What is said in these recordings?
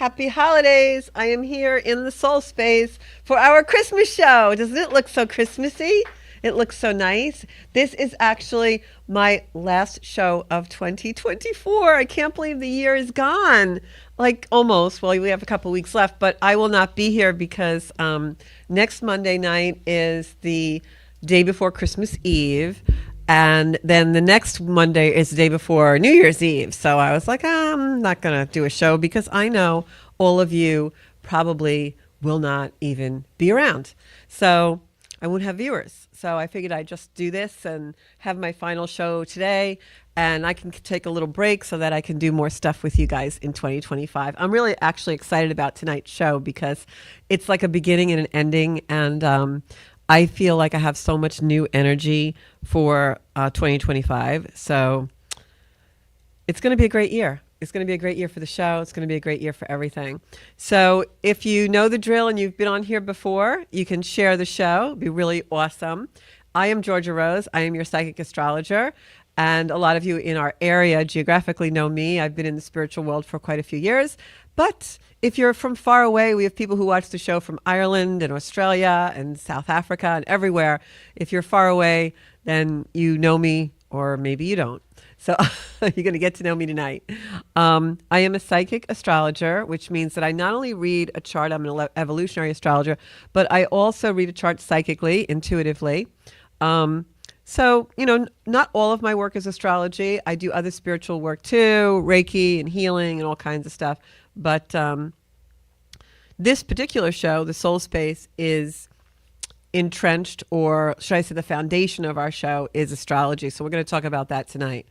Happy holidays. I am here in the soul space for our Christmas show. Doesn't it look so Christmassy? It looks so nice. This is actually my last show of 2024. I can't believe the year is gone. Like almost. Well, we have a couple weeks left, but I will not be here because next Monday night is the day before Christmas Eve. And then the next Monday is the day before New Year's Eve. So I was like, I'm not going to do a show because I know all of you probably will not even be around. So I won't have viewers. So I figured I'd just do this and have my final show today. And I can take a little break so that I can do more stuff with you guys in 2025. I'm really actually excited about tonight's show because it's like a beginning and an ending. And I feel like I have so much new energy for 2025. So it's going to be a great year. It's going to be a great year for the show. It's going to be a great year for everything. So if you know the drill and you've been on here before, you can share the show. It'd be really awesome. I am Georgia Rose. I am your psychic astrologer. And a lot of you in our area geographically know me. I've been in the spiritual world for quite a few years. But if you're from far away, we have people who watch the show from Ireland and Australia and South Africa and everywhere. If you're far away, then you know me, or maybe you don't. So you're going to get to know me tonight. I am a psychic astrologer, which means that I not only read a chart, I'm an evolutionary astrologer, but I also read a chart psychically, intuitively. So, not all of my work is astrology. I do other spiritual work too, Reiki and healing and all kinds of stuff. But this particular show, The Soul Space, is entrenched, or should I say the foundation of our show is astrology. So we're going to talk about that tonight.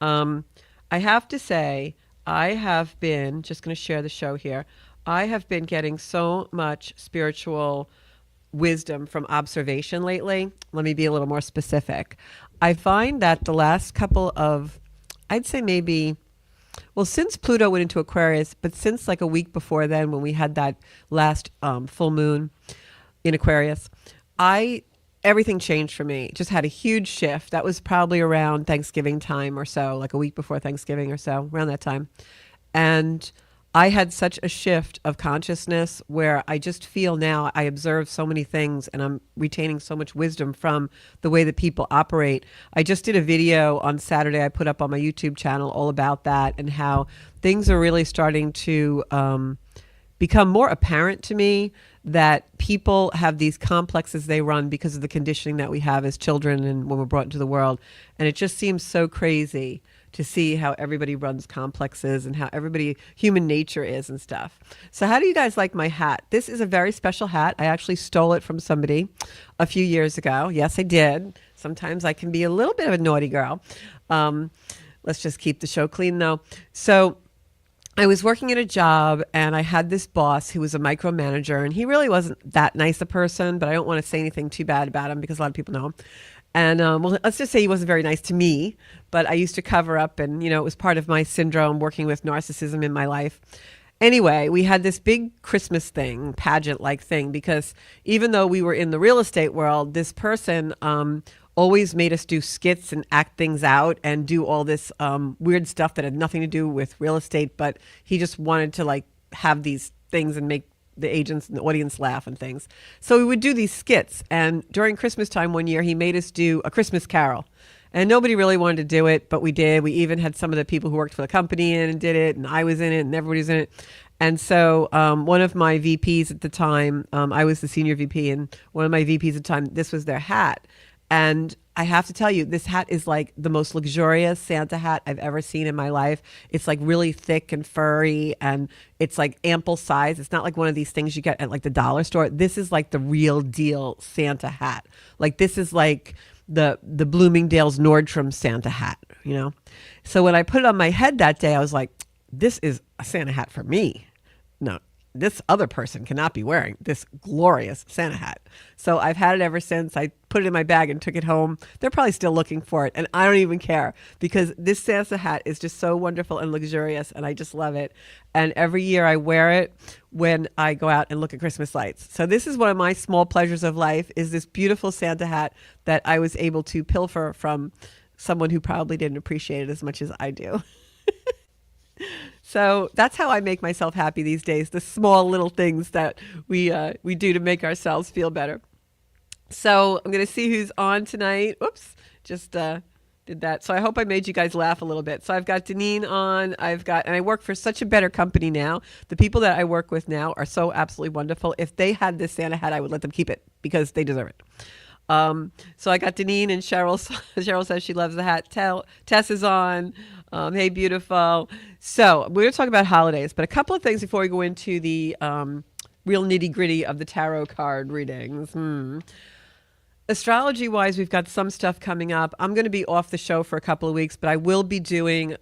I have to say, I have been, just going to share the show here, I have been getting so much spiritual wisdom from observation lately. Let me be a little more specific. I find that the last couple of, I'd say maybe, well, since Pluto went into Aquarius, but since like a week before then when we had that last full moon in Aquarius, everything changed for me. Just had a huge shift. That was probably around Thanksgiving time or so, like a week before Thanksgiving or so, around that time. And I had such a shift of consciousness where I just feel now I observe so many things and I'm retaining so much wisdom from the way that people operate. I just did a video on Saturday I put up on my YouTube channel all about that and how things are really starting to become more apparent to me, that people have these complexes they run because of the conditioning that we have as children and when we're brought into the world. And it just seems so crazy to see how everybody runs complexes and how human nature is and stuff. So how do you guys like my hat? This is a very special hat. I actually stole it from somebody a few years ago. Yes, I did. Sometimes I can be a little bit of a naughty girl. Let's just keep the show clean though. So I was working at a job and I had this boss who was a micromanager, and he really wasn't that nice a person, but I don't want to say anything too bad about him because a lot of people know him. And well, let's just say he wasn't very nice to me, but I used to cover up, and it was part of my syndrome working with narcissism in my life. Anyway, we had this big Christmas thing, pageant-like thing, because even though we were in the real estate world, this person always made us do skits and act things out and do all this weird stuff that had nothing to do with real estate, but he just wanted to like have these things and make the agents and the audience laugh and things. So we would do these skits, and during Christmas time one year he made us do a Christmas carol, and nobody really wanted to do it, but we did. We even had some of the people who worked for the company in and did it, and I was in it and everybody was in it. And so one of my VPs at the time, I was the senior VP, and one of my VPs at the time, this was their hat. And I have to tell you, this hat is like the most luxurious Santa hat I've ever seen in my life. It's like really thick and furry, and it's like ample size. It's not like one of these things you get at like the dollar store. This is like the real deal Santa hat. Like this is like the Bloomingdale's Nordstrom Santa hat, So when I put it on my head that day, I was like, this is a Santa hat for me. No, this other person cannot be wearing this glorious Santa hat. So I've had it ever since. I put it in my bag and took it home. They're probably still looking for it, and I don't even care because this Santa hat is just so wonderful and luxurious, and I just love it. And every year I wear it when I go out and look at Christmas lights. So this is one of my small pleasures of life, is this beautiful Santa hat that I was able to pilfer from someone who probably didn't appreciate it as much as I do. So that's how I make myself happy these days. The small little things that we do to make ourselves feel better. So I'm going to see who's on tonight. Oops, just did that. So I hope I made you guys laugh a little bit. So I've got Deneen on. And I work for such a better company now. The people that I work with now are so absolutely wonderful. If they had this Santa hat, I would let them keep it because they deserve it. So I got Deneen and Cheryl. Cheryl says she loves the hat. Tess is on. Hey, beautiful. So we're going to talk about holidays, but a couple of things before we go into the real nitty gritty of the tarot card readings. Astrology wise, we've got some stuff coming up. I'm going to be off the show for a couple of weeks, but I will be doing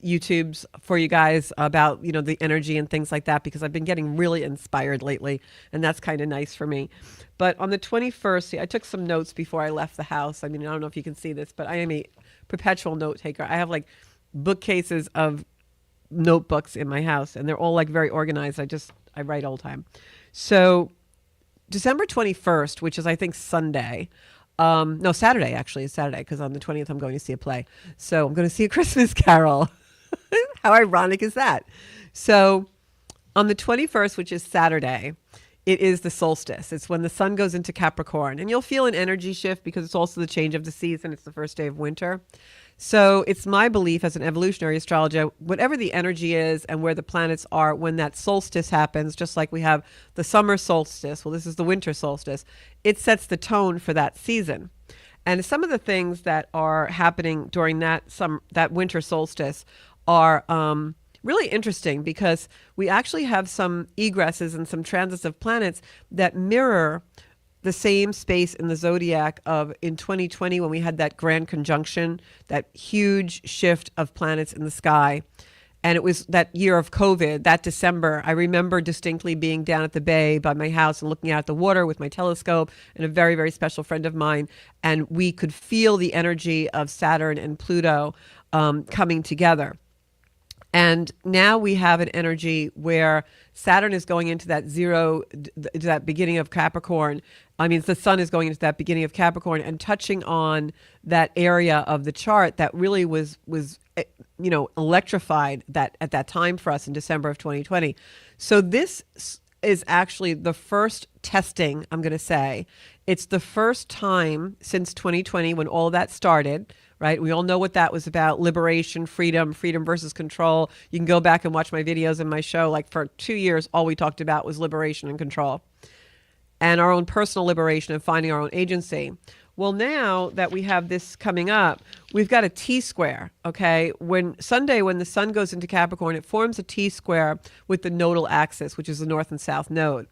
YouTubes for you guys about, the energy and things like that, because I've been getting really inspired lately, and that's kind of nice for me. But on the 21st, I took some notes before I left the house. I mean, I don't know if you can see this, but I am a perpetual note taker. I have like bookcases of notebooks in my house, and they're all like very organized. I write all the time. So December 21st, which is I think Sunday, no, Saturday actually. It's Saturday because on the 20th I'm going to see a play. So I'm going to see A Christmas Carol. How ironic is that? So on the 21st, which is Saturday, it is the solstice. It's when the sun goes into Capricorn, and you'll feel an energy shift because it's also the change of the season. It's the first day of winter. So it's my belief as an evolutionary astrologer, whatever the energy is and where the planets are when that solstice happens, just like we have the summer solstice, well, this is the winter solstice, it sets the tone for that season. And some of the things that are happening during that winter solstice are really interesting because we actually have some egresses and some transits of planets that mirror the same space in the zodiac of in 2020 when we had that grand conjunction, that huge shift of planets in the sky. And it was that year of COVID, that December. I remember distinctly being down at the bay by my house and looking out at the water with my telescope and a very, very special friend of mine. And we could feel the energy of Saturn and Pluto coming together. And now we have an energy where Saturn is going into that beginning of Capricorn. I mean, the sun is going into that beginning of Capricorn and touching on that area of the chart that really was electrified at that time for us in December of 2020. So this is actually the first testing, I'm going to say. It's the first time since 2020 when all that started, right? We all know what that was about: liberation, freedom versus control. You can go back and watch my videos and my show. Like for 2 years, all we talked about was liberation and control and our own personal liberation and finding our own agency. Well, now that we have this coming up, we've got a T-square, okay? Sunday, when the sun goes into Capricorn, it forms a T-square with the nodal axis, which is the north and south node.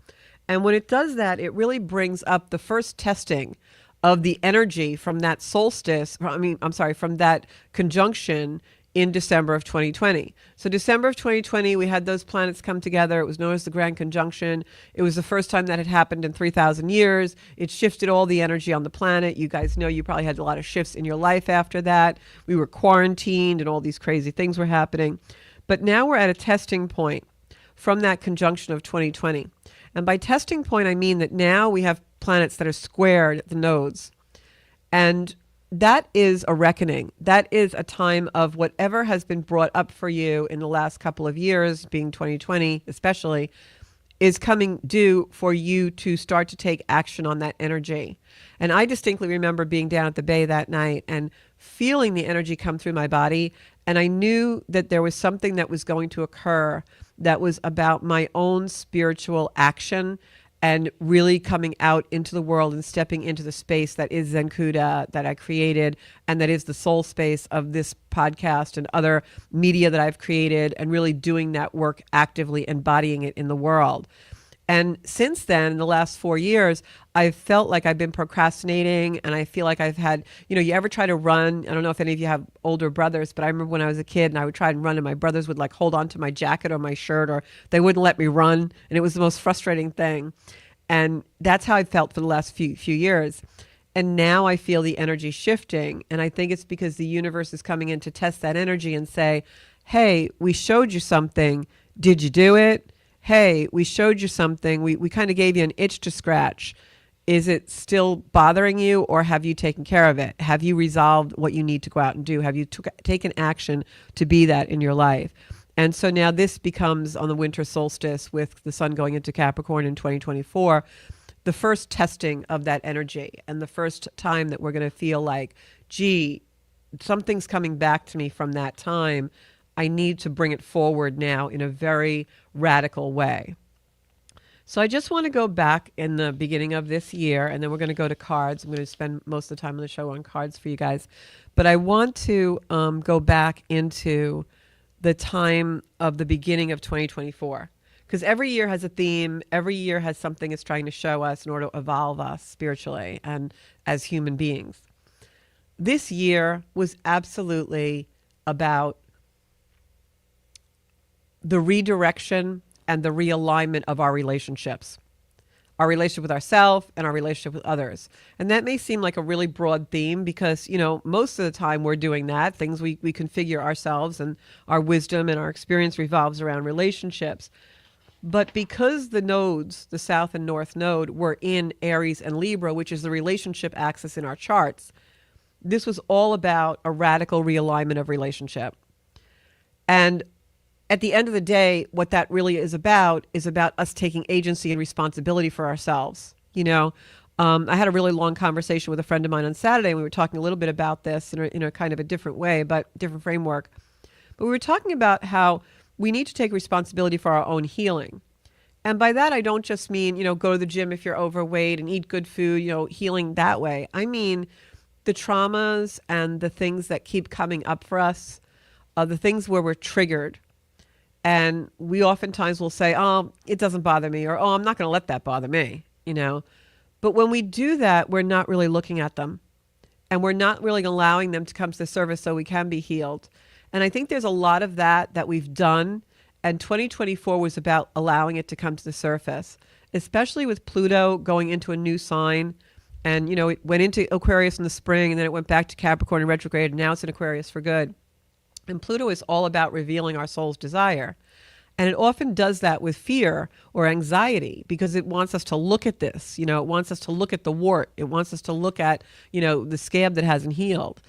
And when it does that, it really brings up the first testing of the energy from that solstice, from that conjunction in December of 2020. So December of 2020, we had those planets come together. It was known as the Grand Conjunction. It was the first time that had happened in 3,000 years. It shifted all the energy on the planet. You guys know you probably had a lot of shifts in your life after that. We were quarantined and all these crazy things were happening. But now we're at a testing point from that conjunction of 2020. And by testing point, I mean that now we have planets that are squared at the nodes. And that is a reckoning. That is a time of whatever has been brought up for you in the last couple of years, being 2020 especially, is coming due for you to start to take action on that energy. And I distinctly remember being down at the bay that night and feeling the energy come through my body. And I knew that there was something that was going to occur that was about my own spiritual action and really coming out into the world and stepping into the space that is Zenkuda, that I created, and that is the soul space of this podcast and other media that I've created, and really doing that work actively, embodying it in the world. And since then, in the last 4 years, I've felt like I've been procrastinating, and I feel like I've had, you ever try to run? I don't know if any of you have older brothers, but I remember when I was a kid and I would try and run and my brothers would like hold on to my jacket or my shirt, or they wouldn't let me run. And it was the most frustrating thing. And that's how I felt for the last few years. And now I feel the energy shifting. And I think it's because the universe is coming in to test that energy and say, hey, we showed you something. Did you do it? Hey, we showed you something. We kind of gave you an itch to scratch. Is it still bothering you, or have you taken care of it? Have you resolved what you need to go out and do? Have you taken action to be that in your life? And so now this becomes on the winter solstice with the sun going into Capricorn in 2024, the first testing of that energy and the first time that we're going to feel like, gee, something's coming back to me from that time. I need to bring it forward now in a very radical way. So I just want to go back in the beginning of this year, and then we're going to go to cards. I'm going to spend most of the time on the show on cards for you guys. But I want to go back into the time of the beginning of 2024. Because every year has a theme. Every year has something it's trying to show us in order to evolve us spiritually and as human beings. This year was absolutely about the redirection and the realignment of our relationships, our relationship with ourselves and our relationship with others. And that may seem like a really broad theme because, most of the time we're doing that. Things we configure ourselves, and our wisdom and our experience revolves around relationships. But because the nodes, the South and North node, were in Aries and Libra, which is the relationship axis in our charts, this was all about a radical realignment of relationship. And at the end of the day, what that really is about us taking agency and responsibility for ourselves. I had a really long conversation with a friend of mine on Saturday, and we were talking a little bit about this in a kind of a different way, but different framework. But we were talking about how we need to take responsibility for our own healing. And by that, I don't just mean, go to the gym if you're overweight and eat good food, healing that way. I mean, the traumas and the things that keep coming up for us, the things where we're triggered. And we oftentimes will say, oh, it doesn't bother me, or, oh, I'm not going to let that bother me, But when we do that, we're not really looking at them. And we're not really allowing them to come to the surface so we can be healed. And I think there's a lot of that we've done. And 2024 was about allowing it to come to the surface, especially with Pluto going into a new sign. And, it went into Aquarius in the spring, and then it went back to Capricorn in retrograde, and now it's in Aquarius for good. And Pluto is all about revealing our soul's desire. And it often does that with fear or anxiety because it wants us to look at this. It wants us to look at the wart. It wants us to look at, the scab that hasn't healed.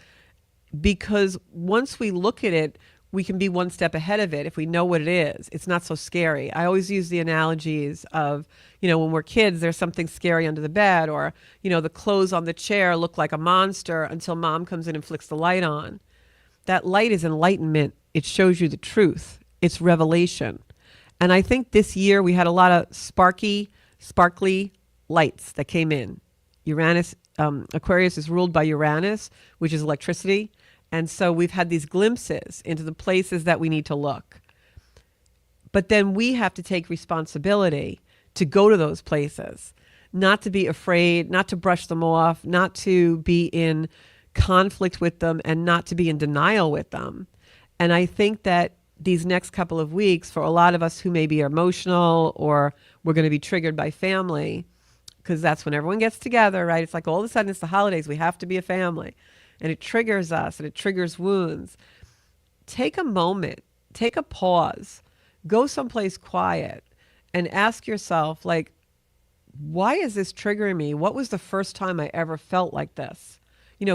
Because once we look at it, we can be one step ahead of it. If we know what it is, it's not so scary. I always use the analogies of, when we're kids, there's something scary under the bed, or, the clothes on the chair look like a monster until mom comes in and flicks the light on. That light is enlightenment. It shows you the truth. It's revelation. And I think this year we had a lot of sparkly lights that came in. Uranus, Aquarius is ruled by Uranus, which is electricity. And so we've had these glimpses into the places that we need to look. But then we have to take responsibility to go to those places, not to be afraid, not to brush them off, not to be in conflict with them, and not to be in denial with them. And I think that these next couple of weeks, for a lot of us who may be emotional or we're going to be triggered by family, because that's when everyone gets together, right? It's like all of a sudden it's the holidays. We have to be a family. And it triggers us and it triggers wounds. Take a moment, take a pause, go someplace quiet and ask yourself, like, why is this triggering me? What was the first time I ever felt like this?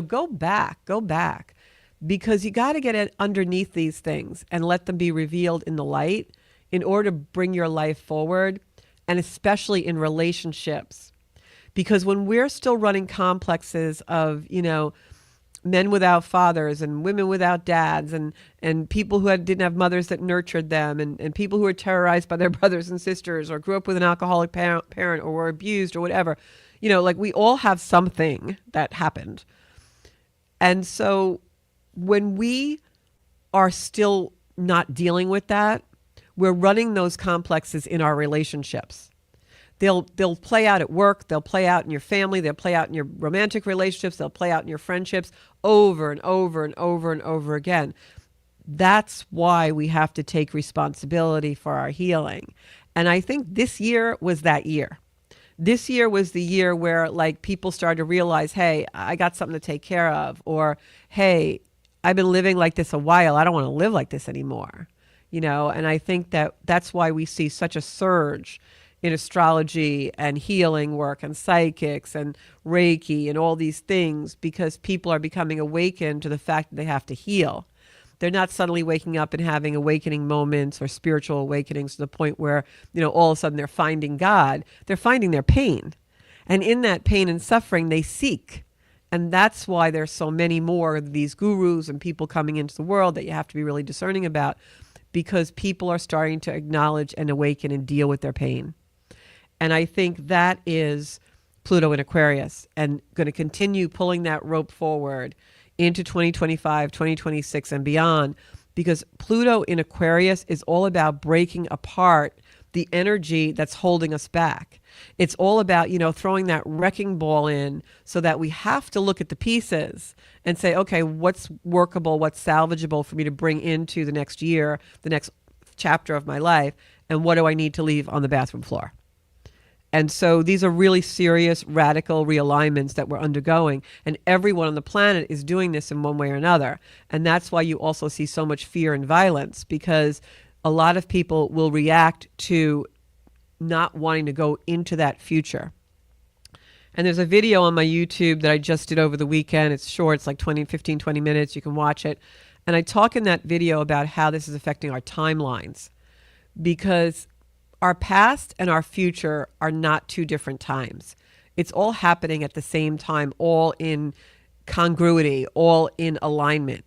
Go back, because you got to get underneath these things and let them be revealed in the light in order to bring your life forward, and especially in relationships. Because when we're still running complexes of, men without fathers and women without dads and people who didn't have mothers that nurtured them and people who were terrorized by their brothers and sisters or grew up with an alcoholic parent or were abused or whatever, we all have something that happened. And so when we are still not dealing with that, we're running those complexes in our relationships. They'll play out at work, they'll play out in your family, they'll play out in your romantic relationships, they'll play out in your friendships over and over and over and over again. That's why we have to take responsibility for our healing. And I think this year was that year. This year was the year where people started to realize, hey, I got something to take care of, or, hey, I've been living like this a while. I don't want to live like this anymore. And I think that's why we see such a surge in astrology and healing work and psychics and Reiki and all these things, because people are becoming awakened to the fact that they have to heal. They're not suddenly waking up and having awakening moments or spiritual awakenings to the point where, all of a sudden they're finding God. They're finding their pain. And in that pain and suffering, they seek. And that's why there's so many more of these gurus and people coming into the world that you have to be really discerning about, because people are starting to acknowledge and awaken and deal with their pain. And I think that is Pluto in Aquarius, and going to continue pulling that rope forward into 2025, 2026 and beyond, because Pluto in Aquarius is all about breaking apart the energy that's holding us back. It's all about, throwing that wrecking ball in so that we have to look at the pieces and say, okay, what's workable, what's salvageable for me to bring into the next year, the next chapter of my life, and what do I need to leave on the bathroom floor? And so these are really serious, radical realignments that we're undergoing. And everyone on the planet is doing this in one way or another. And that's why you also see so much fear and violence, because a lot of people will react to not wanting to go into that future. And there's a video on my YouTube that I just did over the weekend. It's short. It's like 15, 20 minutes. You can watch it. And I talk in that video about how this is affecting our timelines, because our past and our future are not two different times. It's all happening at the same time, all in congruity, all in alignment.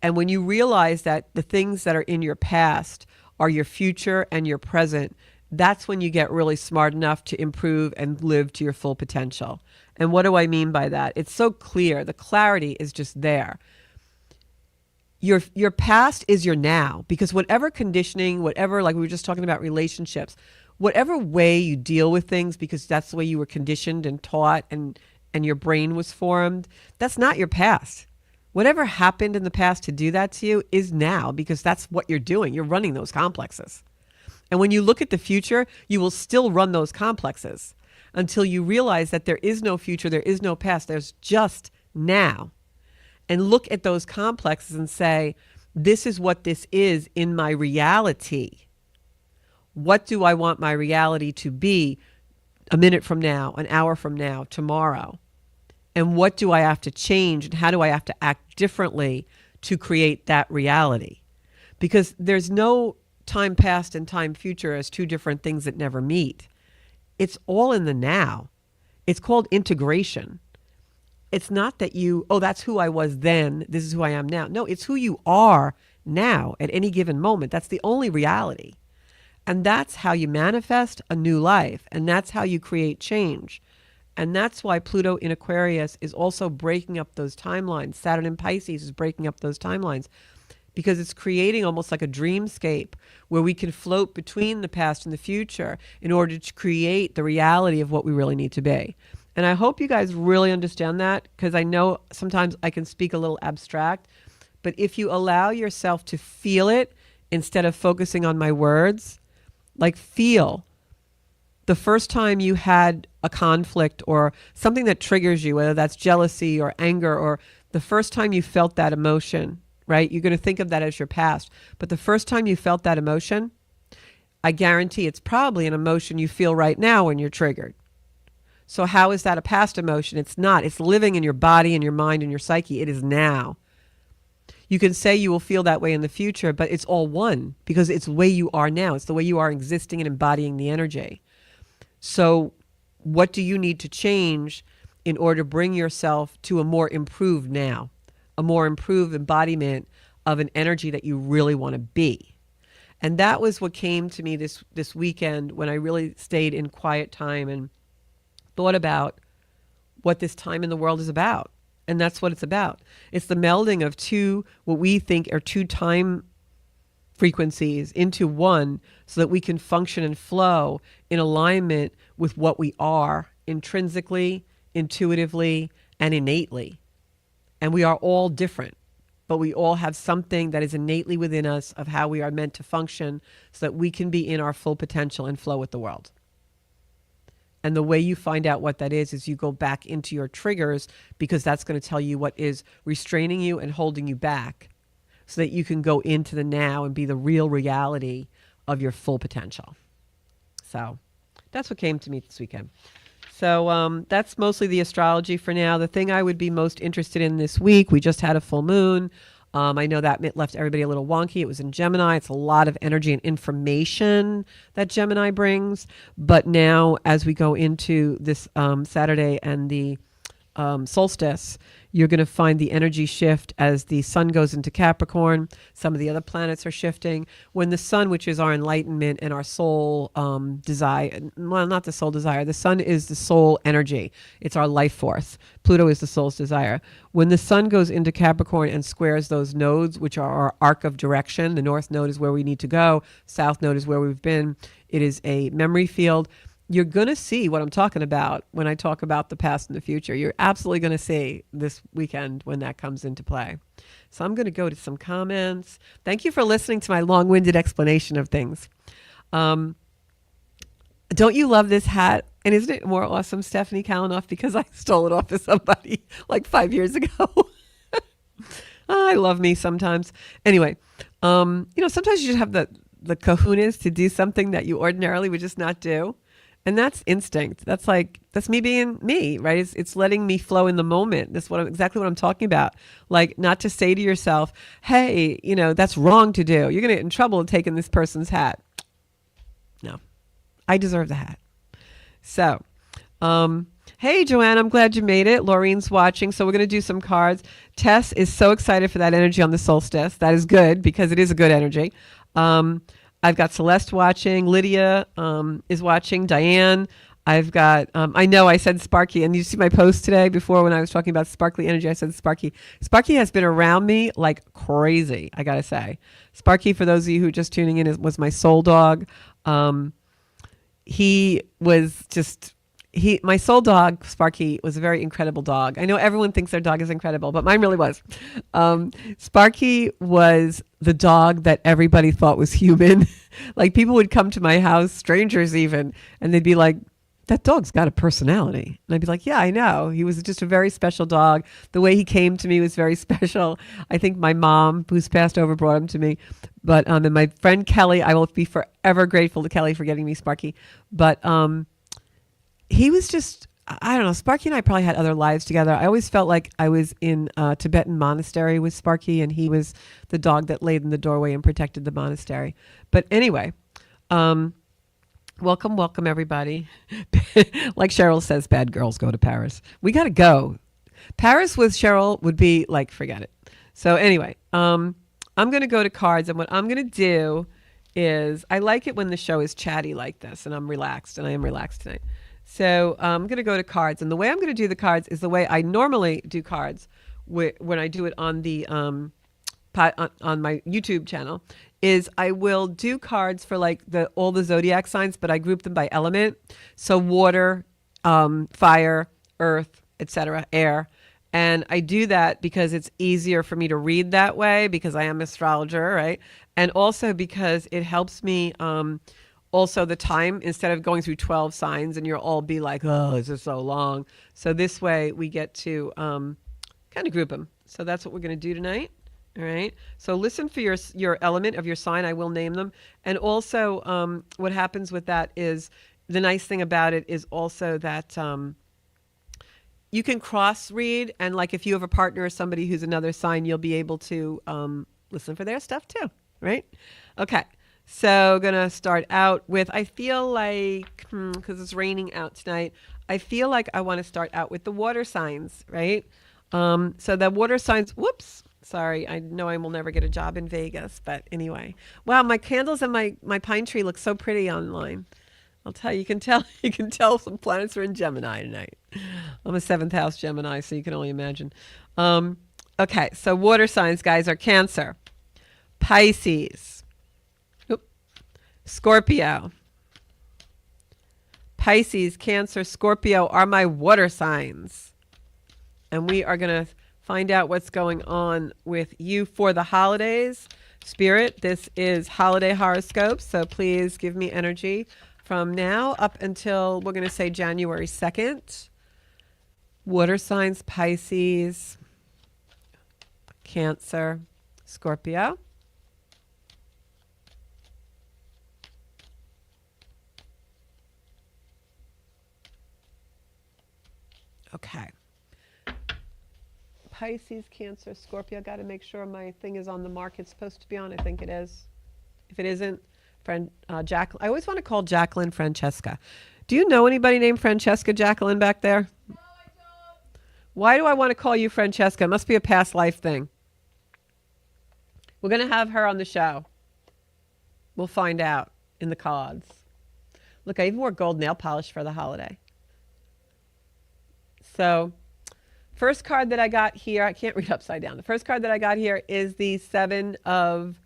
And when you realize that the things that are in your past are your future and your present, that's when you get really smart enough to improve and live to your full potential. And what do I mean by that? It's so clear. The clarity is just there. Your past is your now, because whatever conditioning, whatever, like we were just talking about relationships, whatever way you deal with things, because that's the way you were conditioned and taught and your brain was formed, that's not your past. Whatever happened in the past to do that to you is now, because that's what you're doing. You're running those complexes. And when you look at the future, you will still run those complexes until you realize that there is no future, there is no past, there's just now. And look at those complexes and say, this is what this is in my reality. What do I want my reality to be a minute from now, an hour from now, tomorrow? And what do I have to change, and how do I have to act differently to create that reality? Because there's no time past and time future as two different things that never meet. It's all in the now. It's called integration. It's not that that's who I was then, this is who I am now. No, it's who you are now at any given moment. That's the only reality. And that's how you manifest a new life. And that's how you create change. And that's why Pluto in Aquarius is also breaking up those timelines. Saturn in Pisces is breaking up those timelines, because it's creating almost like a dreamscape where we can float between the past and the future in order to create the reality of what we really need to be. And I hope you guys really understand that, because I know sometimes I can speak a little abstract, but if you allow yourself to feel it instead of focusing on my words, like feel the first time you had a conflict or something that triggers you, whether that's jealousy or anger, or the first time you felt that emotion, right? You're going to think of that as your past. But the first time you felt that emotion, I guarantee it's probably an emotion you feel right now when you're triggered. So how is that a past emotion? It's not. It's living in your body and your mind and your psyche. It is now. You can say you will feel that way in the future, but it's all one, because it's the way you are now. It's the way you are existing and embodying the energy. So what do you need to change in order to bring yourself to a more improved now, a more improved embodiment of an energy that you really want to be? And that was what came to me this weekend when I really stayed in quiet time and thought about what this time in the world is about. And that's what it's about. It's the melding of what we think are two time frequencies into one, so that we can function and flow in alignment with what we are intrinsically, intuitively, and innately. And we are all different, but we all have something that is innately within us of how we are meant to function, so that we can be in our full potential and flow with the world. And the way you find out what that is you go back into your triggers, because that's going to tell you what is restraining you and holding you back, so that you can go into the now and be the real reality of your full potential. So that's what came to me this weekend. So that's mostly the astrology for now. The thing I would be most interested in this week, we just had a full moon. I know that left everybody a little wonky. It was in Gemini. It's a lot of energy and information that Gemini brings. But now, as we go into this Saturday and the solstice, you're going to find the energy shift as the sun goes into Capricorn. Some of the other planets are shifting. When the sun, which is our enlightenment and our soul desire, well, not the soul desire, the sun is the soul energy. It's our life force. Pluto is the soul's desire. When the sun goes into Capricorn and squares those nodes, which are our arc of direction, the north node is where we need to go, south node is where we've been. It is a memory field. You're going to see what I'm talking about when I talk about the past and the future. You're absolutely going to see this weekend when that comes into play. So I'm going to go to some comments. Thank you for listening to my long-winded explanation of things. Don't you love this hat? And isn't it more awesome, Stephanie Kalanoff, because I stole it off of somebody like 5 years ago. I love me sometimes. Anyway, sometimes you just have the kahunas to do something that you ordinarily would just not do. And that's instinct. That's me being me, right? It's letting me flow in the moment. That's exactly what I'm talking about. Like, not to say to yourself, hey, that's wrong to do. You're going to get in trouble taking this person's hat. No, I deserve the hat. So, hey, Joanne, I'm glad you made it. Laureen's watching. So we're going to do some cards. Tess is so excited for that energy on the solstice. That is good because it is a good energy. I've got Celeste watching. Lydia is watching. Diane. I've got, I know I said Sparky, and you see my post today before when I was talking about sparkly energy, I said Sparky. Sparky has been around me like crazy, I got to say. Sparky, for those of you who are just tuning in, was my soul dog. My soul dog, Sparky, was a very incredible dog. I know everyone thinks their dog is incredible, but mine really was. Sparky was the dog that everybody thought was human. Like, people would come to my house, strangers even, and they'd be like, that dog's got a personality. And I'd be like, yeah, I know. He was just a very special dog. The way he came to me was very special. I think my mom, who's passed over, brought him to me. But and my friend Kelly, I will be forever grateful to Kelly for getting me Sparky. But he was just, I don't know, Sparky and I probably had other lives together. I always felt like I was in a Tibetan monastery with Sparky, and he was the dog that laid in the doorway and protected the monastery. But anyway, welcome, everybody. Like Cheryl says, bad girls go to Paris. We got to go. Paris with Cheryl would be like, forget it. So anyway, I'm going to go to cards, and what I'm going to do is, I like it when the show is chatty like this, and I'm relaxed, and I am relaxed tonight. So I'm going to go to cards. And the way I'm going to do the cards is the way I normally do cards when I do it on the on my YouTube channel, is I will do cards for like all the zodiac signs, but I group them by element. So water, fire, earth, etc., air. And I do that because it's easier for me to read that way, because I am an astrologer, right? And also because it helps me also the time, instead of going through 12 signs and you'll all be like, oh, this is so long. So this way we get to kind of group them. So that's what we're going to do tonight. All right. So listen for your element of your sign. I will name them. And also what happens with that is, the nice thing about it is also that you can cross read. And like, if you have a partner or somebody who's another sign, you'll be able to listen for their stuff too. Right. Okay. So gonna start out with, I feel like, because it's raining out tonight, I feel like I want to start out with the water signs, right? So the water signs, whoops, sorry, I know I will never get a job in Vegas, but anyway. Wow, my candles and my pine tree look so pretty online. I'll tell you, you can tell some planets are in Gemini tonight. I'm a 7th house Gemini, so you can only imagine. Okay, so water signs, guys, are Cancer, Pisces, Scorpio. Pisces, Cancer, Scorpio are my water signs. And we are going to find out what's going on with you for the holidays. Spirit, this is Holiday Horoscopes, so please give me energy from now up until, we're going to say, January 2nd. Water signs, Pisces, Cancer, Scorpio. Okay. Pisces, Cancer, Scorpio. Got to make sure my thing is on the mark it's supposed to be on. I think it is. If it isn't, Jacqueline. I always want to call Jacqueline Francesca. Do you know anybody named Francesca Jacqueline back there? No, I don't. Why do I want to call you Francesca? It must be a past life thing. We're going to have her on the show. We'll find out in the cards. Look, I even wore gold nail polish for the holiday. So, first card that I got here, I can't read upside down. The first card that I got here is the Seven of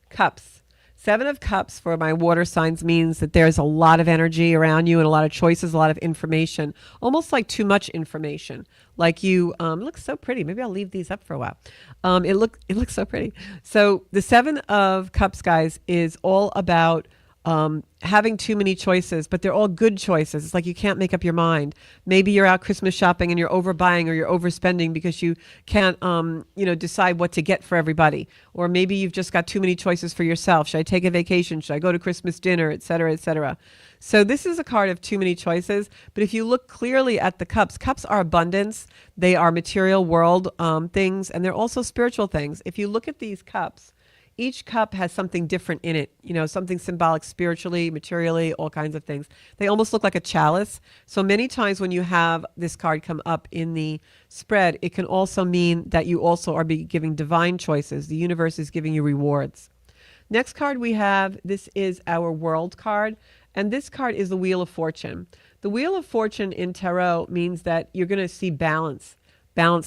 Cups. Seven of Cups for my water signs means that there's a lot of energy around you and a lot of choices, a lot of information, almost like too much information. Like you, it looks so pretty. Maybe I'll leave these up for a while. It looks so pretty. So the Seven of Cups, guys, is all about having too many choices, but they're all good choices. It's like you can't make up your mind. Maybe you're out Christmas shopping and you're overbuying or you're overspending because you can't, decide what to get for everybody. Or maybe you've just got too many choices for yourself. Should I take a vacation? Should I go to Christmas dinner, et cetera, et cetera? So this is a card of too many choices. But if you look clearly at the cups, cups are abundance. They are material world things, and they're also spiritual things. If you look at these cups, each cup has something different in it, something symbolic spiritually, materially, all kinds of things. They almost look like a chalice. So many times when you have this card come up in the spread, it can also mean that you also are giving divine choices. The universe is giving you rewards. Next card we have, this is our world card. And this card is the Wheel of Fortune. The Wheel of Fortune in tarot means that you're going to see balance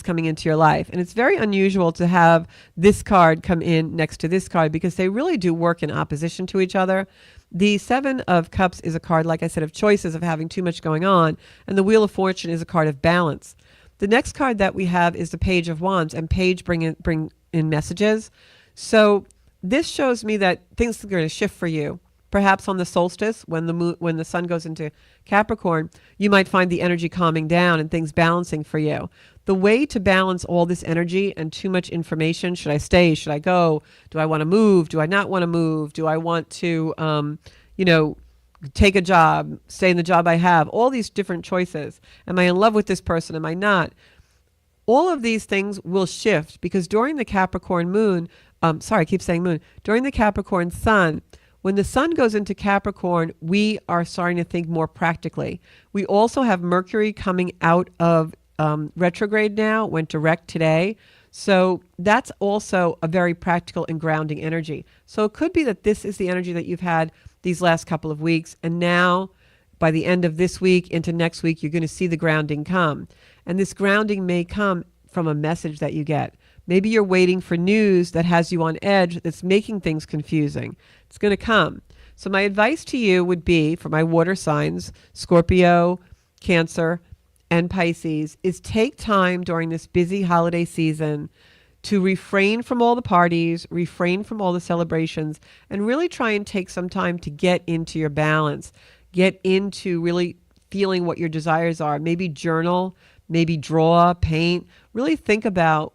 coming into your life. And it's very unusual to have this card come in next to this card because they really do work in opposition to each other. The Seven of Cups is a card, like I said, of choices, of having too much going on. And the Wheel of Fortune is a card of balance. The next card that we have is the Page of Wands, and Page bring in messages. So this shows me that things are going to shift for you. Perhaps on the solstice, when the sun goes into Capricorn, you might find the energy calming down and things balancing for you. The way to balance all this energy and too much information, should I stay? Should I go? Do I want to move? Do I not want to move? Do I want to, take a job, stay in the job I have? All these different choices. Am I in love with this person? Am I not? All of these things will shift because during the Capricorn moon, I keep saying moon, during the Capricorn sun, when the sun goes into Capricorn, we are starting to think more practically. We also have Mercury coming out of retrograde now, went direct today. So that's also a very practical and grounding energy. So it could be that this is the energy that you've had these last couple of weeks. And now by the end of this week into next week, you're going to see the grounding come. And this grounding may come from a message that you get. Maybe you're waiting for news that has you on edge that's making things confusing. It's going to come. So my advice to you would be, for my water signs, Scorpio, Cancer, and Pisces, is take time during this busy holiday season to refrain from all the parties, refrain from all the celebrations, and really try and take some time to get into your balance, get into really feeling what your desires are. Maybe journal, maybe draw, paint, really think about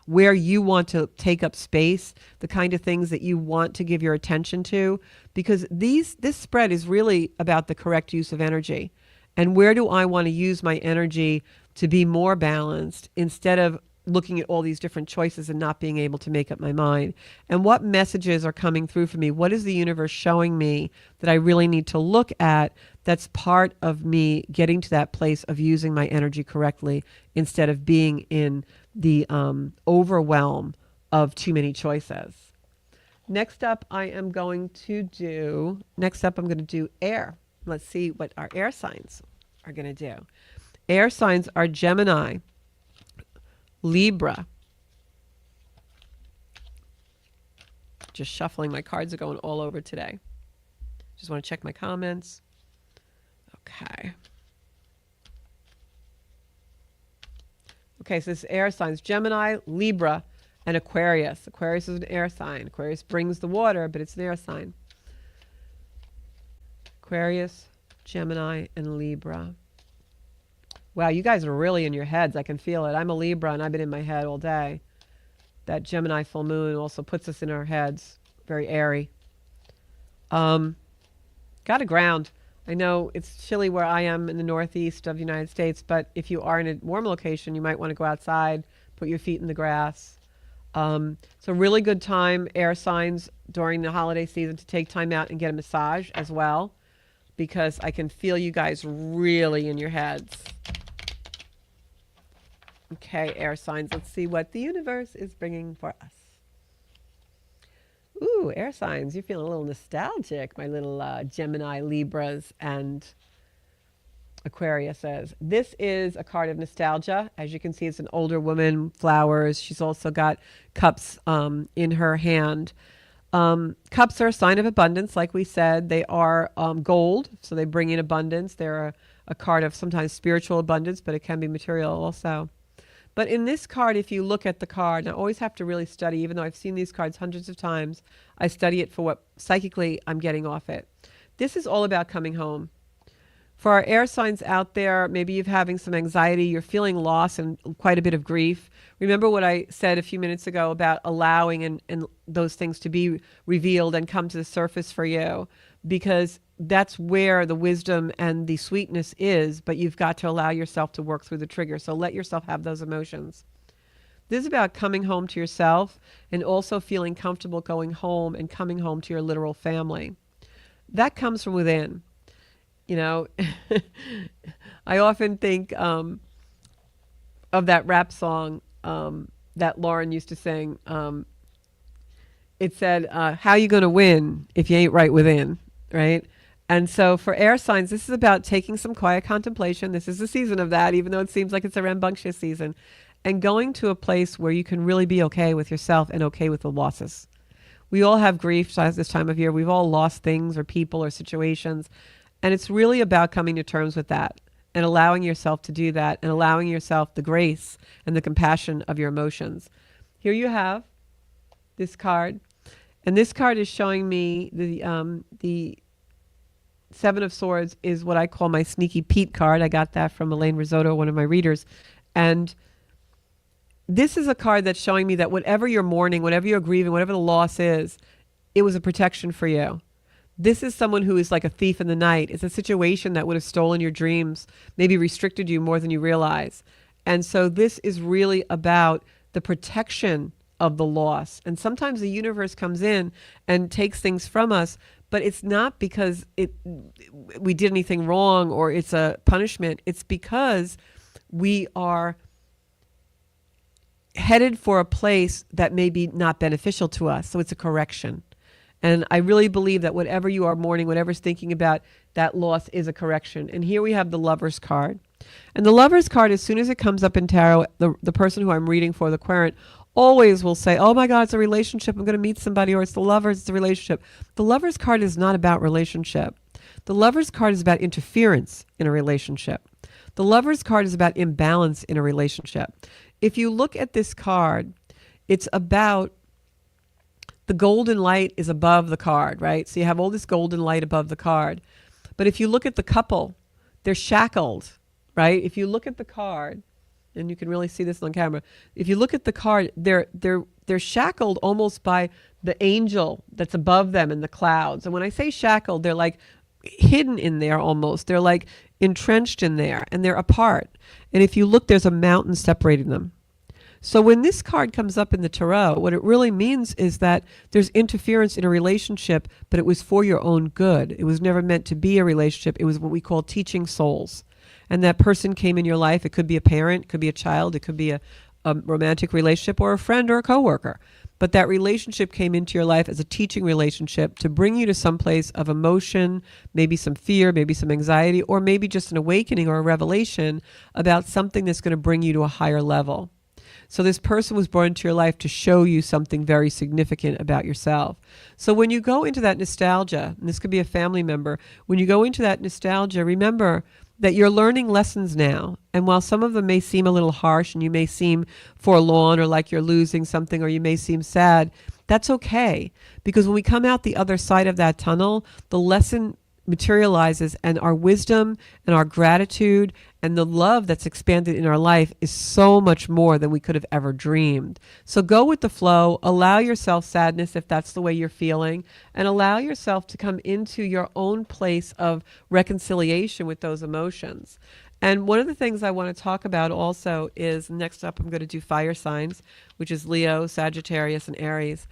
where you want to take up space, the kind of things that you want to give your attention to, because this spread is really about the correct use of energy. And where do I want to use my energy to be more balanced instead of looking at all these different choices and not being able to make up my mind? And what messages are coming through for me? What is the universe showing me that I really need to look at that's part of me getting to that place of using my energy correctly instead of being in the overwhelm of too many choices? Next up, I'm going to do air. Let's see what our air signs are going to do. Air signs are Gemini, Libra. Just shuffling. My cards are going all over today. Just want to check my comments. Okay. Okay, so this is air signs, Gemini, Libra, and Aquarius. Aquarius is an air sign. Aquarius brings the water, but it's an air sign. Aquarius, Gemini, and Libra. Wow, you guys are really in your heads. I can feel it. I'm a Libra, and I've been in my head all day. That Gemini full moon also puts us in our heads. Very airy. Got to ground. I know it's chilly where I am in the northeast of the United States, but if you are in a warm location, you might want to go outside, put your feet in the grass. It's a really good time, air signs, during the holiday season to take time out and get a massage as well, because I can feel you guys really in your heads. Okay, air signs, let's see what the universe is bringing for us. Ooh, air signs, you're feeling a little nostalgic, my little Gemini, Libras, and Aquariuses. This is a card of nostalgia. As you can see, it's an older woman, flowers. She's also got cups in her hand. Cups are a sign of abundance, like we said. They are gold, so they bring in abundance. They're a card of sometimes spiritual abundance, but it can be material also. But in this card, if you look at the card, and I always have to really study, even though I've seen these cards hundreds of times, I study it for what psychically I'm getting off it. This is all about coming home. For our air signs out there, maybe you're having some anxiety, you're feeling loss and quite a bit of grief. Remember what I said a few minutes ago about allowing and those things to be revealed and come to the surface for you, because that's where the wisdom and the sweetness is, but you've got to allow yourself to work through the trigger. So let yourself have those emotions. This is about coming home to yourself and also feeling comfortable going home and coming home to your literal family. That comes from within. You know, I often think of that rap song that Lauren used to sing. It said, how you going to win if you ain't right within, right? And so for air signs, this is about taking some quiet contemplation. This is the season of that, even though it seems like it's a rambunctious season, and going to a place where you can really be okay with yourself and okay with the losses. We all have grief at this time of year. We've all lost things or people or situations. And it's really about coming to terms with that and allowing yourself to do that and allowing yourself the grace and the compassion of your emotions. Here you have this card. And this card is showing me the Seven of Swords is what I call my sneaky Pete card. I got that from Elaine Risotto, one of my readers. And this is a card that's showing me that whatever you're mourning, whatever you're grieving, whatever the loss is, it was a protection for you. This is someone who is like a thief in the night. It's a situation that would have stolen your dreams, maybe restricted you more than you realize. And so this is really about the protection of the loss. And sometimes the universe comes in and takes things from us, but it's not because we did anything wrong or it's a punishment. It's because we are headed for a place that may be not beneficial to us. So it's a correction. And I really believe that whatever you are mourning, whatever's thinking about, that loss is a correction. And here we have the Lover's card. And the Lover's card, as soon as it comes up in tarot, the person who I'm reading for, the querent, always will say, oh my God, it's a relationship. I'm going to meet somebody, or it's the Lovers, it's a relationship. The Lover's card is not about relationship. The Lover's card is about interference in a relationship. The Lover's card is about imbalance in a relationship. If you look at this card, it's about the golden light is above the card, right? So you have all this golden light above the card. But if you look at the couple, they're shackled, right? If you look at the card, and you can really see this on camera, if you look at the card, they're shackled almost by the angel that's above them in the clouds. And when I say shackled, they're like hidden in there almost. They're like entrenched in there, and they're apart. And if you look, there's a mountain separating them. So when this card comes up in the tarot, what it really means is that there's interference in a relationship, but it was for your own good. It was never meant to be a relationship. It was what we call teaching souls. And that person came in your life. It could be a parent, it could be a child, it could be a romantic relationship or a friend or a coworker. But that relationship came into your life as a teaching relationship to bring you to some place of emotion, maybe some fear, maybe some anxiety, or maybe just an awakening or a revelation about something that's going to bring you to a higher level. So this person was brought into your life to show you something very significant about yourself. So when you go into that nostalgia, and this could be a family member, when you go into that nostalgia, remember that you're learning lessons now. And while some of them may seem a little harsh and you may seem forlorn or like you're losing something or you may seem sad, that's okay. Because when we come out the other side of that tunnel, the lesson materializes, and our wisdom and our gratitude and the love that's expanded in our life is so much more than we could have ever dreamed. So go with the flow, allow yourself sadness if that's the way you're feeling, and allow yourself to come into your own place of reconciliation with those emotions. And one of the things I want to talk about also is, next up I'm going to do fire signs, which is Leo, Sagittarius, and Aries.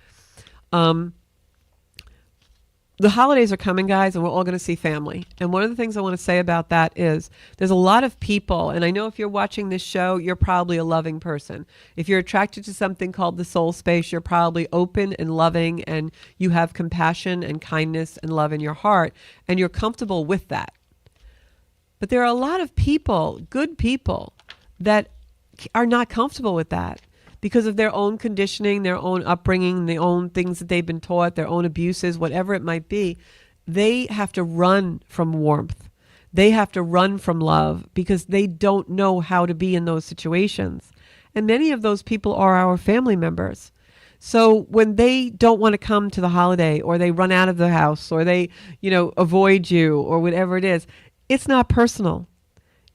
The holidays are coming, guys, and we're all going to see family. And one of the things I want to say about that is there's a lot of people, and I know if you're watching this show, you're probably a loving person. If you're attracted to something called the soul space, you're probably open and loving, and you have compassion and kindness and love in your heart, and you're comfortable with that. But there are a lot of people, good people, that are not comfortable with that, because of their own conditioning, their own upbringing, their own things that they've been taught, their own abuses, whatever it might be. They have to run from warmth. They have to run from love because they don't know how to be in those situations. And many of those people are our family members. So when they don't want to come to the holiday, or they run out of the house, or they, avoid you, or whatever it is, it's not personal.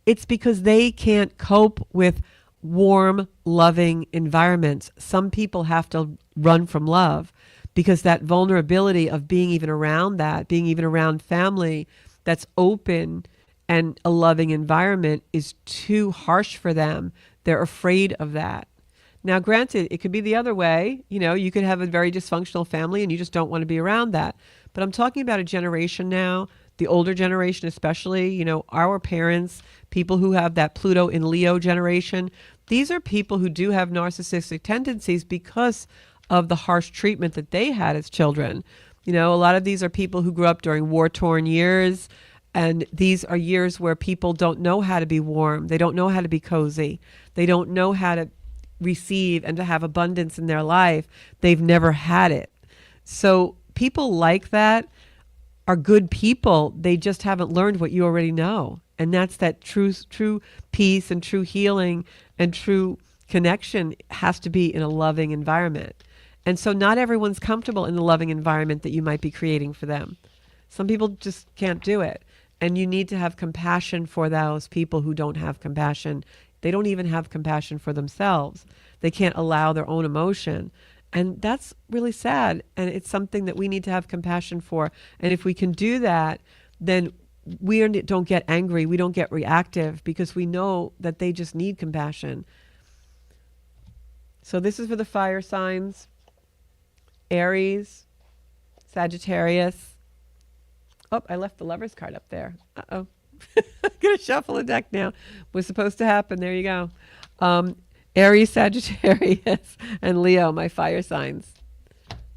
It's because they can't cope with warm, loving environments. Some people have to run from love because that vulnerability of being even around that, being even around family that's open and a loving environment is too harsh for them. They're afraid of that. Now, granted, it could be the other way. You could have a very dysfunctional family and you just don't want to be around that. But I'm talking about a generation now, the older generation especially, our parents, people who have that Pluto in Leo generation. These are people who do have narcissistic tendencies because of the harsh treatment that they had as children. A lot of these are people who grew up during war-torn years, and these are years where people don't know how to be warm. They don't know how to be cozy. They don't know how to receive and to have abundance in their life. They've never had it. So people like that are good people. They just haven't learned what you already know. And that's that true peace and true healing and true connection has to be in a loving environment. And so not everyone's comfortable in the loving environment that you might be creating for them. Some people just can't do it. And you need to have compassion for those people who don't have compassion. They don't even have compassion for themselves. They can't allow their own emotion. And that's really sad. And it's something that we need to have compassion for. And if we can do that, then we don't get angry. We don't get reactive because we know that they just need compassion. So this is for the fire signs: Aries, Sagittarius. Oh, I left the Lovers card up there. Uh-oh. I'm going to shuffle the deck now. Was supposed to happen. There you go. Aries, Sagittarius, and Leo, my fire signs.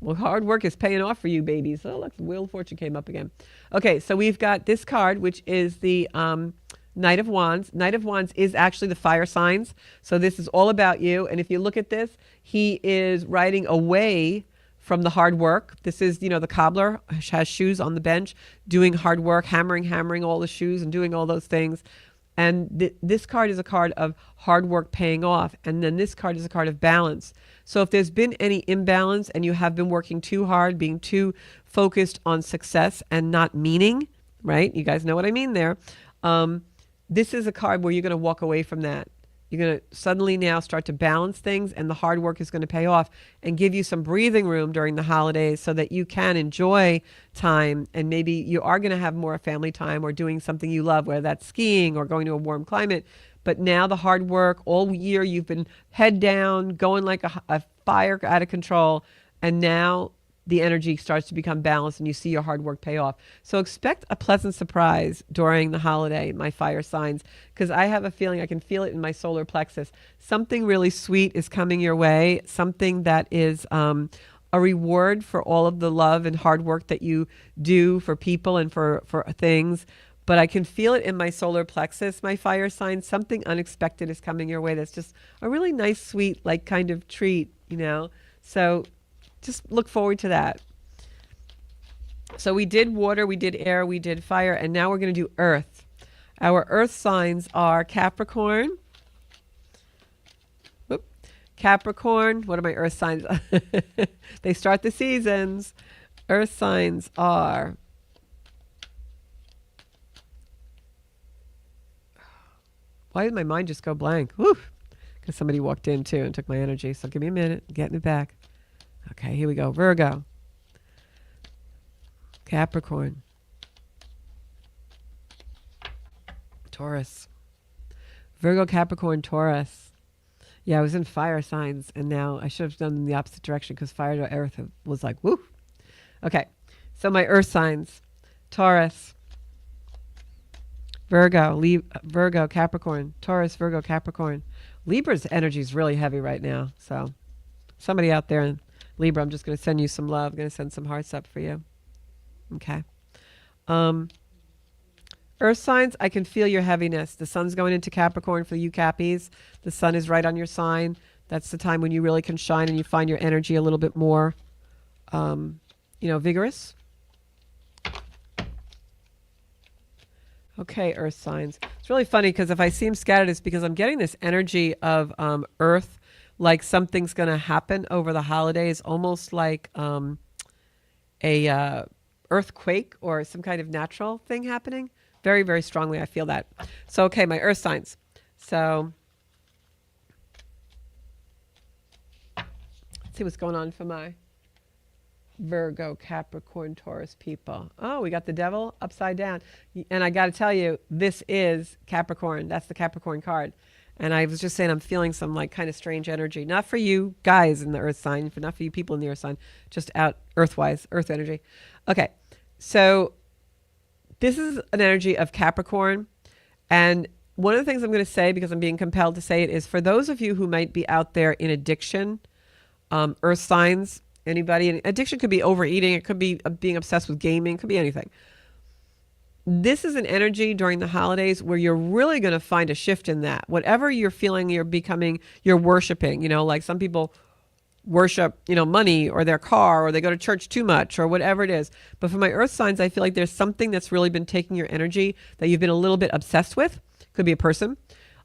Well, hard work is paying off for you, babies. Oh, look, Wheel of Fortune came up again. Okay, so we've got this card, which is the Knight of Wands. Knight of Wands is actually the fire signs. So this is all about you. And if you look at this, he is riding away from the hard work. This is, the cobbler has shoes on the bench, doing hard work, hammering all the shoes and doing all those things. And this card is a card of hard work paying off. And then this card is a card of balance. So if there's been any imbalance and you have been working too hard, being too focused on success and not meaning, right? You guys know what I mean there. This is a card where you're going to walk away from that. You're going to suddenly now start to balance things, and the hard work is going to pay off and give you some breathing room during the holidays so that you can enjoy time. And maybe you are going to have more family time or doing something you love, whether that's skiing or going to a warm climate. But now the hard work all year, you've been head down, going like a fire out of control. And now the energy starts to become balanced and you see your hard work pay off. So expect a pleasant surprise during the holiday, my fire signs, because I have a feeling, I can feel it in my solar plexus. Something really sweet is coming your way, something that is a reward for all of the love and hard work that you do for people and for things. But I can feel it in my solar plexus, my fire sign. Something unexpected is coming your way. That's just a really nice, sweet, like kind of treat, So just look forward to that. So we did water, we did air, we did fire, and now we're going to do earth. Our earth signs are Capricorn. Capricorn. What are my earth signs? They start the seasons. Earth signs are Why did my mind just go blank? Whew. Because somebody walked in too and took my energy. So give me a minute. Getting it back. Okay, here we go. Virgo. Capricorn. Taurus. Virgo, Capricorn, Taurus. Yeah, I was in fire signs, and now I should have done in the opposite direction because fire to earth was like, woo. Okay, so my earth signs. Taurus. Virgo, Capricorn. Taurus, Virgo, Capricorn. Libra's energy is really heavy right now. So somebody out there in Libra, I'm just going to send you some love. I'm going to send some hearts up for you. Okay. Earth signs, I can feel your heaviness. The sun's going into Capricorn for you Cappies. The sun is right on your sign. That's the time when you really can shine and you find your energy a little bit more, vigorous. Okay, earth signs. It's really funny because if I seem scattered, it's because I'm getting this energy of earth, like something's going to happen over the holidays, almost like a earthquake or some kind of natural thing happening. Very, very strongly, I feel that. So, okay, my earth signs. So, let's see what's going on for my Virgo, Capricorn, Taurus people. Oh, we got the devil upside down. And I got to tell you, this is Capricorn. That's the Capricorn card. And I was just saying I'm feeling some like kind of strange energy. Not for you guys in the earth sign, not for you people in the earth sign, just out earth-wise, earth energy. Okay, so this is an energy of Capricorn. And one of the things I'm going to say, because I'm being compelled to say it, is for those of you who might be out there in addiction, earth signs, anybody, and addiction could be overeating, it could be being obsessed with gaming, it could be anything. This is an energy during the holidays where you're really going to find a shift in that. Whatever you're feeling, you're worshiping, like some people worship, money or their car, or they go to church too much or whatever it is. But for my earth signs, I feel like there's something that's really been taking your energy that you've been a little bit obsessed with. Could be a person.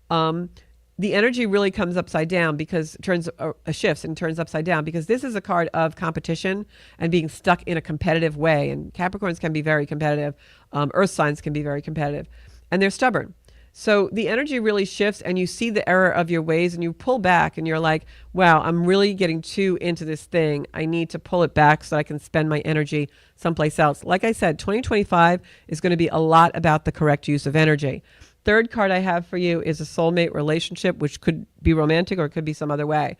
The energy really comes upside down because it turns shifts and turns upside down because this is a card of competition and being stuck in a competitive way. And Capricorns can be very competitive. Earth signs can be very competitive, and they're stubborn. So the energy really shifts and you see the error of your ways and you pull back and you're like, wow, I'm really getting too into this thing. I need to pull it back so I can spend my energy someplace else. Like I said, 2025 is going to be a lot about the correct use of energy. Third card I have for you is a soulmate relationship, which could be romantic or it could be some other way.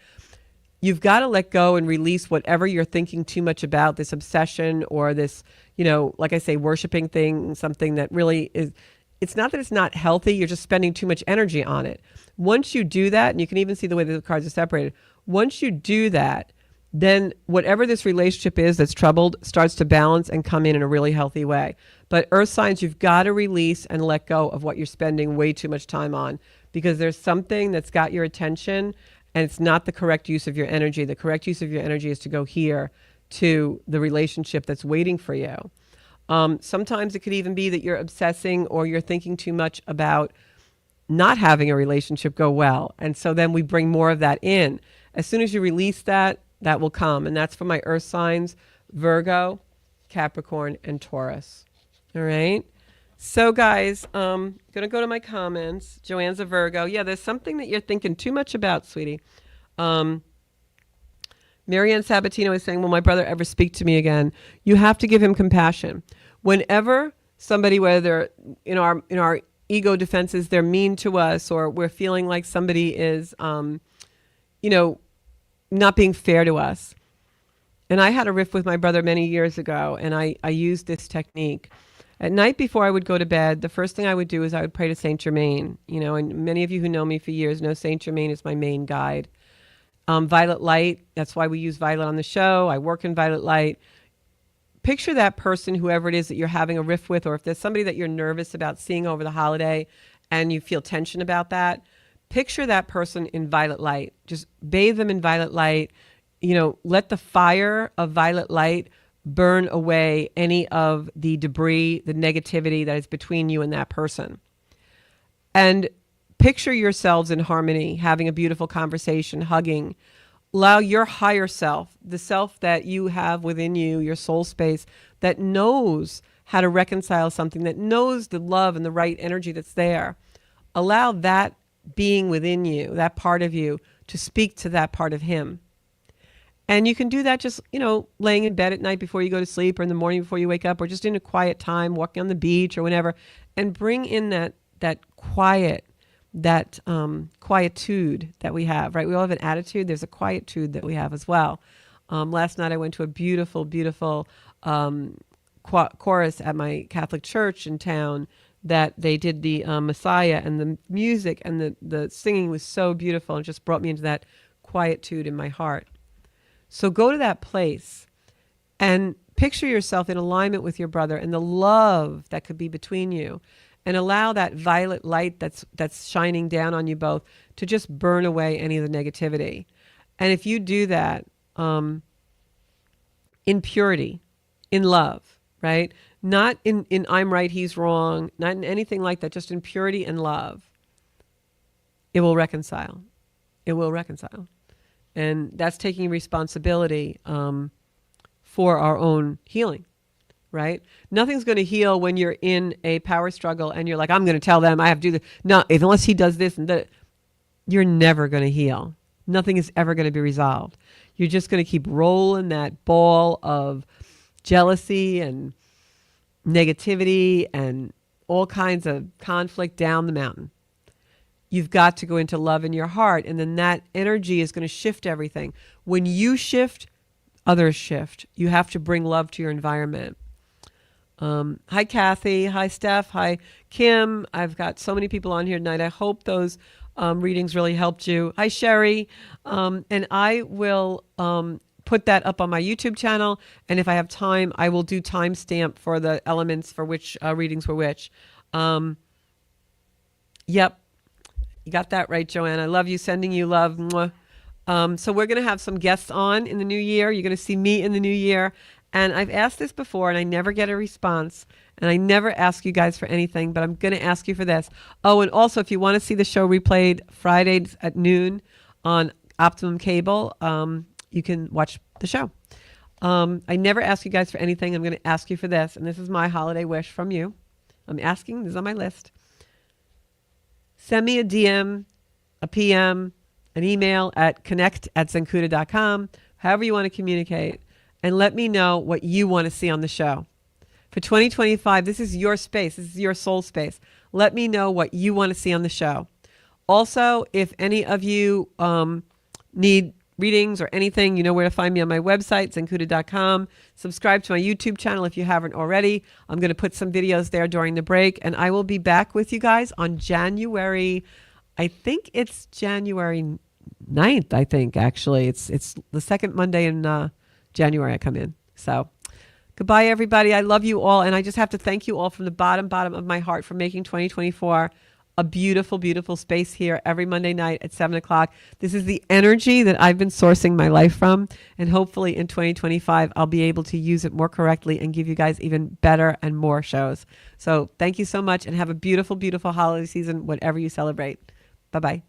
You've got to let go and release whatever you're thinking too much about, this obsession or this, like I say, worshiping thing, something that really is. It's not that it's not healthy. You're just spending too much energy on it. Once you do that, and you can even see the way the cards are separated. Once you do that, then whatever this relationship is that's troubled starts to balance and come in a really healthy way. But earth signs, you've got to release and let go of what you're spending way too much time on because there's something that's got your attention and it's not the correct use of your energy. The correct use of your energy is to go here to the relationship that's waiting for you. Sometimes it could even be that you're obsessing or you're thinking too much about not having a relationship go well. And so then we bring more of that in. As soon as you release that, that will come. And that's for my earth signs, Virgo, Capricorn, and Taurus. All right. So guys, going to go to my comments. Joanne's a Virgo. Yeah, there's something that you're thinking too much about, sweetie. Marianne Sabatino is saying, will my brother ever speak to me again? You have to give him compassion. Whenever somebody, whether in our ego defenses, they're mean to us or we're feeling like somebody is, not being fair to us. And I had a riff with my brother many years ago, and I used this technique. At night before I would go to bed, the first thing I would do is I would pray to Saint Germain. And many of you who know me for years know Saint Germain is my main guide. Violet light, that's why we use violet on the show. I work in violet light. Picture that person, whoever it is that you're having a riff with, or if there's somebody that you're nervous about seeing over the holiday and you feel tension about that, picture that person in violet light. Just bathe them in violet light. Let the fire of violet light burn away any of the debris, the negativity that is between you and that person. And picture yourselves in harmony, having a beautiful conversation, hugging. Allow your higher self, the self that you have within you, your soul space, that knows how to reconcile something, that knows the love and the right energy that's there. Allow that being within you, that part of you, to speak to that part of him. And you can do that just, laying in bed at night before you go to sleep, or in the morning before you wake up, or just in a quiet time, walking on the beach or whatever, and bring in that quiet, that quietude that we have, right? We all have an attitude. There's a quietude that we have as well. Last night I went to a beautiful, beautiful chorus at my Catholic church in town that they did the Messiah, and the music and the singing was so beautiful, and just brought me into that quietude in my heart. So go to that place and picture yourself in alignment with your brother and the love that could be between you, and allow that violet light that's shining down on you both to just burn away any of the negativity. And if you do that in purity, in love, right? Not in I'm right, he's wrong, not in anything like that, just in purity and love, it will reconcile. It will reconcile. And that's taking responsibility for our own healing, right? Nothing's going to heal when you're in a power struggle and you're like, I'm going to tell them I have to do this. No, unless he does this and that, you're never going to heal. Nothing is ever going to be resolved. You're just going to keep rolling that ball of jealousy and negativity and all kinds of conflict down the mountain. You've got to go into love in your heart, and then that energy is going to shift everything. When you shift, others shift. You have to bring love to your environment. Hi, Kathy. Hi, Steph. Hi, Kim. I've got so many people on here tonight. I hope those readings really helped you. Hi, Sherry. And I will put that up on my YouTube channel, and if I have time, I will do timestamp for the elements for which readings were which. Yep. You got that right, Joanne. I love you. Sending you love. Mwah. So we're going to have some guests on in the new year. You're going to see me in the new year. And I've asked this before, and I never get a response. And I never ask you guys for anything, but I'm going to ask you for this. Oh, and also, if you want to see the show replayed Fridays at noon on Optimum Cable, you can watch the show. I never ask you guys for anything. I'm going to ask you for this. And this is my holiday wish from you. I'm asking. This is on my list. Send me a DM, a PM, an email at connect@zenkuda.com, however you want to communicate, and let me know what you want to see on the show. For 2025, this is your space. This is your soul space. Let me know what you want to see on the show. Also, if any of you need readings or anything, you know where to find me on my website, zenkuda.com. Subscribe to my YouTube channel if you haven't already. I'm going to put some videos there during the break, and I will be back with you guys on January, I think it's January 9th, I think, actually. It's the second Monday in January I come in. So goodbye, everybody. I love you all, and I just have to thank you all from the bottom of my heart for making 2024 a beautiful, beautiful space here every Monday night at 7 o'clock. This is the energy that I've been sourcing my life from. And hopefully in 2025, I'll be able to use it more correctly and give you guys even better and more shows. So thank you so much, and have a beautiful, beautiful holiday season, whatever you celebrate. Bye-bye.